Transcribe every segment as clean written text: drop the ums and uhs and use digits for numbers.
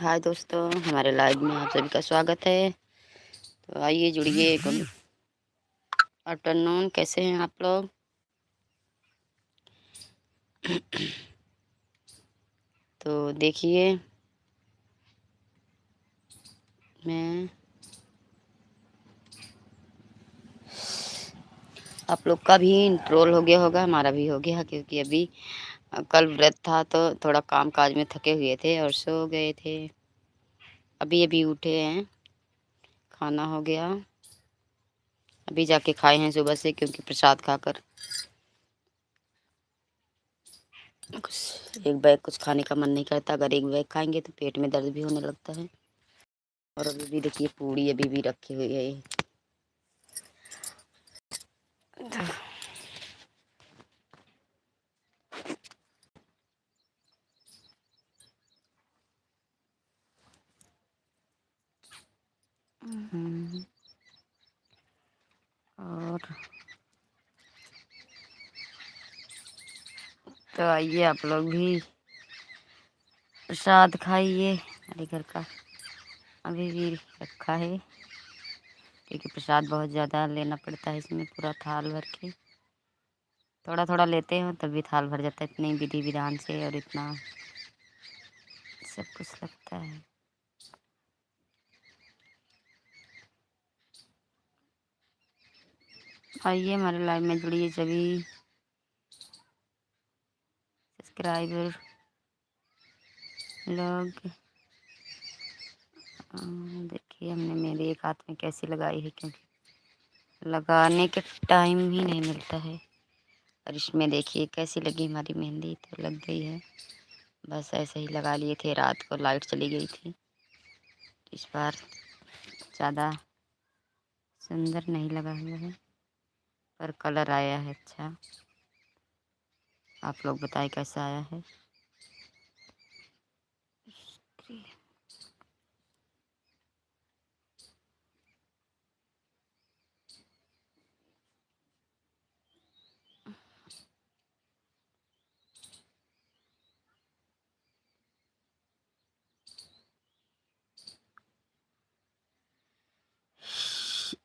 हाय दोस्तों, हमारे लाइव में आप सभी का स्वागत है। तो आइए जुड़िए। गुड आफ्टरनून, कैसे हैं आप लोग? तो देखिए, मैं आप लोग का भी इंट्रोल हो गया होगा, हमारा भी हो गया, क्योंकि अभी कल व्रत था तो थोड़ा काम काज में थके हुए थे और सो गए थे। अभी अभी उठे हैं, खाना हो गया, अभी जाके खाए हैं सुबह से, क्योंकि प्रसाद खाकर कुछ एक बैग कुछ खाने का मन नहीं करता। अगर एक बैग खाएंगे तो पेट में दर्द भी होने लगता है। और अभी भी देखिए, पूड़ी अभी भी रखी हुई है। और तो आइए आप लोग भी प्रसाद खाइए। हमारे घर का अभी भी रखा है, क्योंकि प्रसाद बहुत ज़्यादा लेना पड़ता है इसमें, पूरा थाल भर के। थोड़ा थोड़ा लेते हो तब भी थाल भर जाता है, इतनी विधि विधान से और इतना सब कुछ लगता है। आइए हमारे लाइव में जुड़िए सभी सब्सक्राइबर लोग। देखिए, हमने मेरे एक हाथ में कैसी लगाई है, क्योंकि लगाने के टाइम ही नहीं मिलता है। और इसमें देखिए कैसी लगी हमारी मेहंदी, तो लग गई है। बस ऐसे ही लगा लिए थे, रात को लाइट चली गई थी। इस बार ज़्यादा सुंदर नहीं लगा हुआ है, पर कलर आया है अच्छा। आप लोग बताएं कैसा आया है।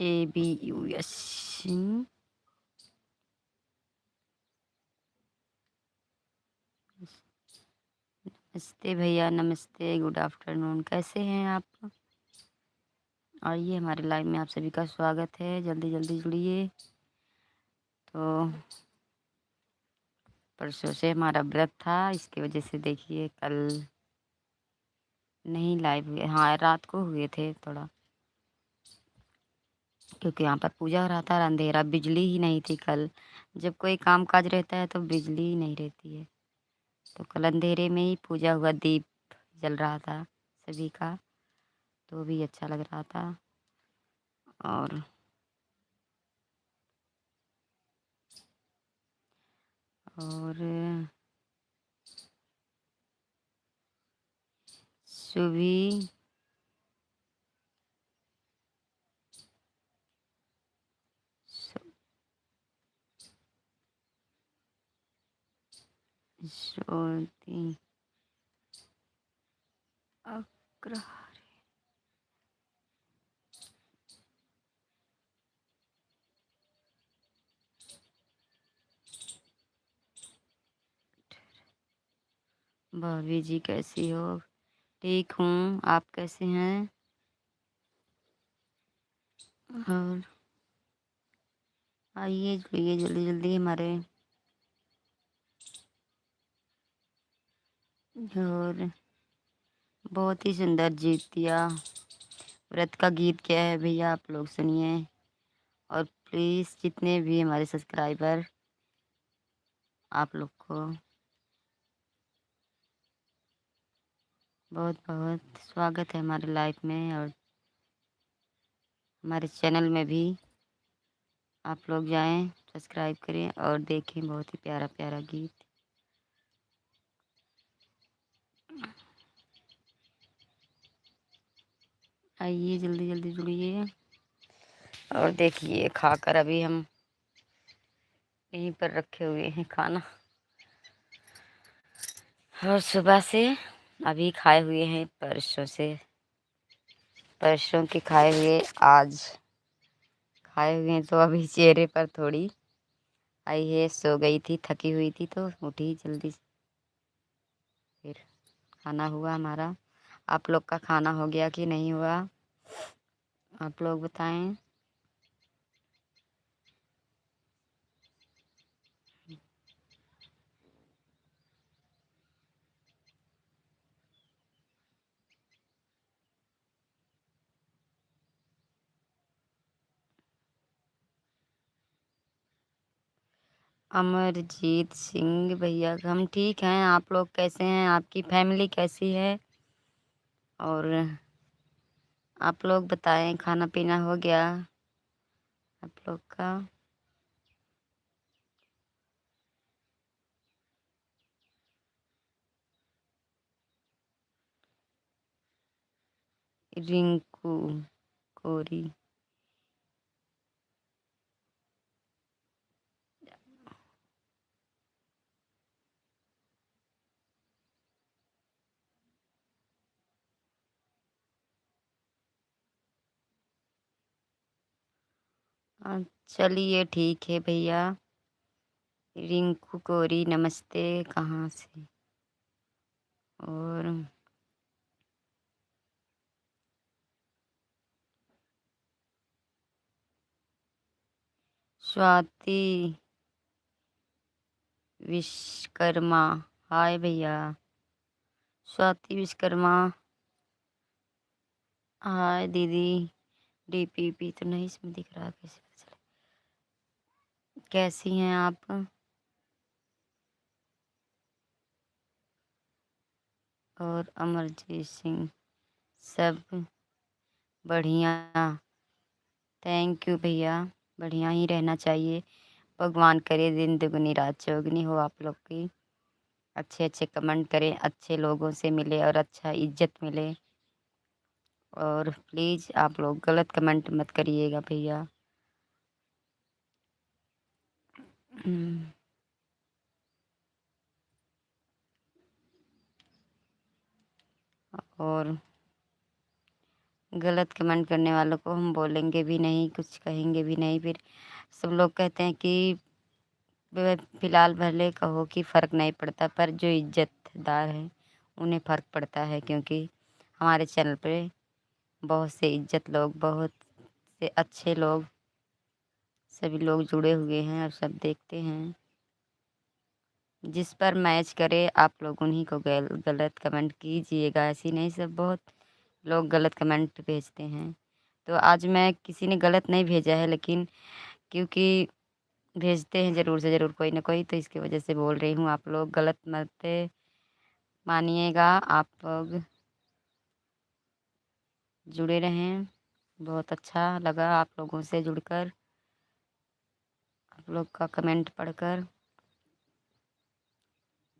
ABUS। नमस्ते भैया, नमस्ते, गुड आफ्टरनून, कैसे हैं आप? आइए हमारे लाइव में आप सभी का स्वागत है। जल्दी जल्दी जुड़िए। तो परसों से हमारा व्रत था, इसकी वजह से देखिए कल नहीं लाइव हुए। हाँ, रात को हुए थे थोड़ा, क्योंकि यहाँ पर पूजा हो रहा था और अंधेरा, बिजली ही नहीं थी कल। जब कोई काम काज रहता है तो बिजली ही नहीं रहती है। तो कल अंधेरे में ही पूजा हुआ, दीप जल रहा था सभी का, तो भी अच्छा लग रहा था। और सुबह सोती अग्रहार। भाभी जी कैसी हो? ठीक हूँ, आप कैसे हैं? और आइए जुड़िए जल्दी जल्दी हमारे। और बहुत ही सुंदर जीतिया व्रत का गीत क्या है भैया, आप लोग सुनिए। और प्लीज़ जितने भी हमारे सब्सक्राइबर, आप लोग को बहुत बहुत स्वागत है हमारे लाइफ में। और हमारे चैनल में भी आप लोग जाएं, सब्सक्राइब करें और देखें, बहुत ही प्यारा प्यारा गीत। आइए जल्दी जल्दी जुड़िए। और देखिए, खाकर अभी हम यहीं पर रखे हुए हैं खाना। और सुबह से अभी खाए हुए हैं परसों से, परसों के खाए हुए आज खाए हुए हैं, तो अभी चेहरे पर थोड़ी आई है। सो गई थी, थकी हुई थी तो उठी जल्दी से, फिर खाना हुआ हमारा। आप लोग का खाना हो गया कि नहीं हुआ, आप लोग बताएं। अमरजीत सिंह भैया, हम ठीक हैं। आप लोग कैसे हैं, आपकी फैमिली कैसी है, और आप लोग बताएं, खाना पीना हो गया आप लोग का। रिंकू कोरी, चलिए ठीक है भैया। रिंकू कोरी नमस्ते, कहाँ से, और स्वाति विश्वकर्मा, हाय भैया। स्वाति विश्वकर्मा, हाय दीदी। डीपीपी तो नहीं इसमें दिख रहा, कैसे पता चले? कैसी हैं आप, और अमरजीत सिंह, सब बढ़िया। थैंक यू भैया, बढ़िया ही रहना चाहिए। भगवान करे दिन दुगनी रात चौगनी हो आप लोग की। अच्छे अच्छे कमेंट करें, अच्छे लोगों से मिले और अच्छा इज्जत मिले। और प्लीज़ आप लोग गलत कमेंट मत करिएगा भैया। हम्म, और गलत कमेंट करने वालों को हम बोलेंगे भी नहीं, कुछ कहेंगे भी नहीं। फिर सब लोग कहते हैं कि फिलहाल भले कहो कि फ़र्क नहीं पड़ता, पर जो इज्जतदार हैं उन्हें फ़र्क पड़ता है, क्योंकि हमारे चैनल पे बहुत से इज्जत लोग, बहुत से अच्छे लोग, सभी लोग जुड़े हुए हैं और सब देखते हैं। जिस पर मैच करे आप लोग उन्हीं को गलत कमेंट कीजिएगा, ऐसी नहीं। सब बहुत लोग गलत कमेंट भेजते हैं, तो आज मैं किसी ने गलत नहीं भेजा है, लेकिन क्योंकि भेजते हैं ज़रूर से ज़रूर कोई ना कोई, तो इसकी वजह से बोल रही हूँ। आप लोग गलत मत मानिएगा, आप लोग जुड़े रहें। बहुत अच्छा लगा आप लोगों से जुड़कर, आप लोग का कमेंट पढ़कर।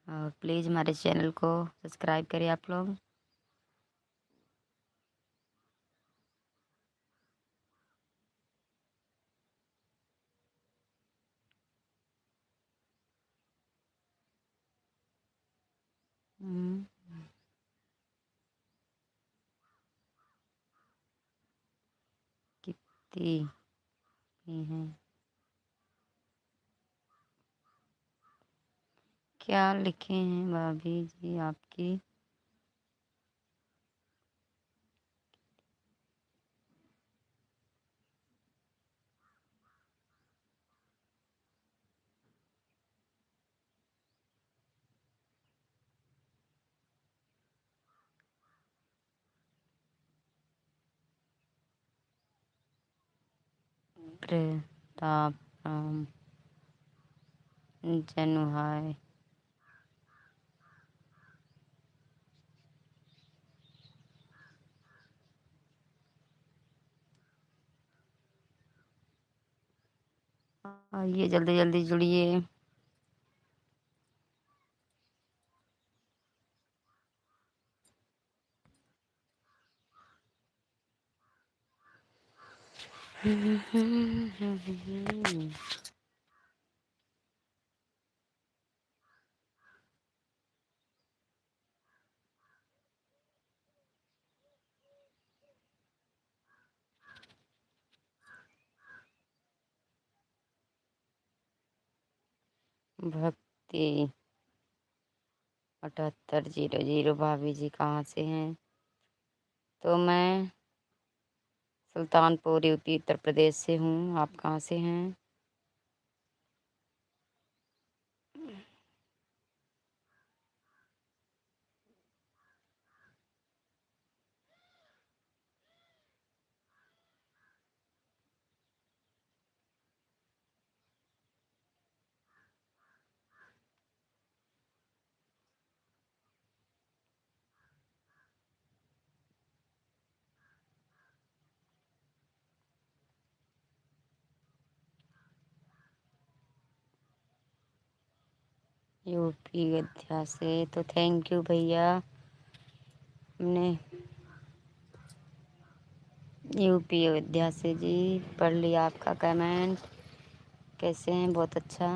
और प्लीज़ हमारे चैनल को सब्सक्राइब करें आप लोग। हम्म, कितनी हैं, क्या लिखे हैं भाभी जी आपकी। प्रताप राम जनुहाय, आइए जल्दी जल्दी जुड़िए। भक्ति 7800। भाभी जी कहाँ से हैं? तो मैं सुल्तानपुर यूपी उत्तर प्रदेश से हूँ। आप कहाँ से हैं? यूपी अयोध्या से। तो थैंक यू भैया। हमने यूपी अयोध्या से जी पढ़ लिया आपका कमेंट। कैसे हैं? बहुत अच्छा।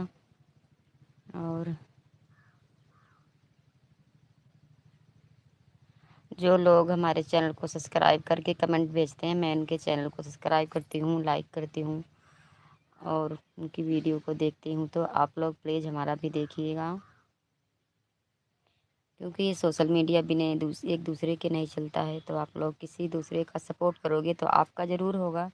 और जो लोग हमारे चैनल को सब्सक्राइब करके कमेंट भेजते हैं, मैं उनके चैनल को सब्सक्राइब करती हूँ, लाइक करती हूँ और उनकी वीडियो को देखती हूँ। तो आप लोग प्लीज़ हमारा भी देखिएगा, क्योंकि ये सोशल मीडिया बिना एक दूसरे के नहीं चलता है। तो आप लोग किसी दूसरे का सपोर्ट करोगे तो आपका ज़रूर होगा।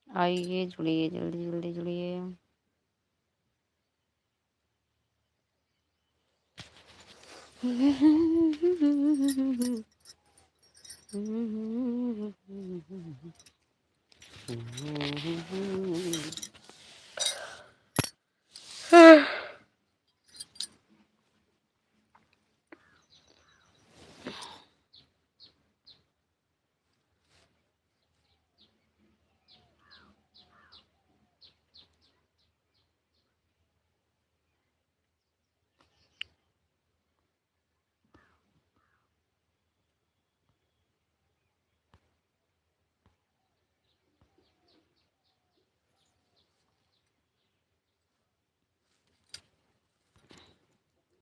आइए जुड़िए, जल्दी जल्दी जुड़िए।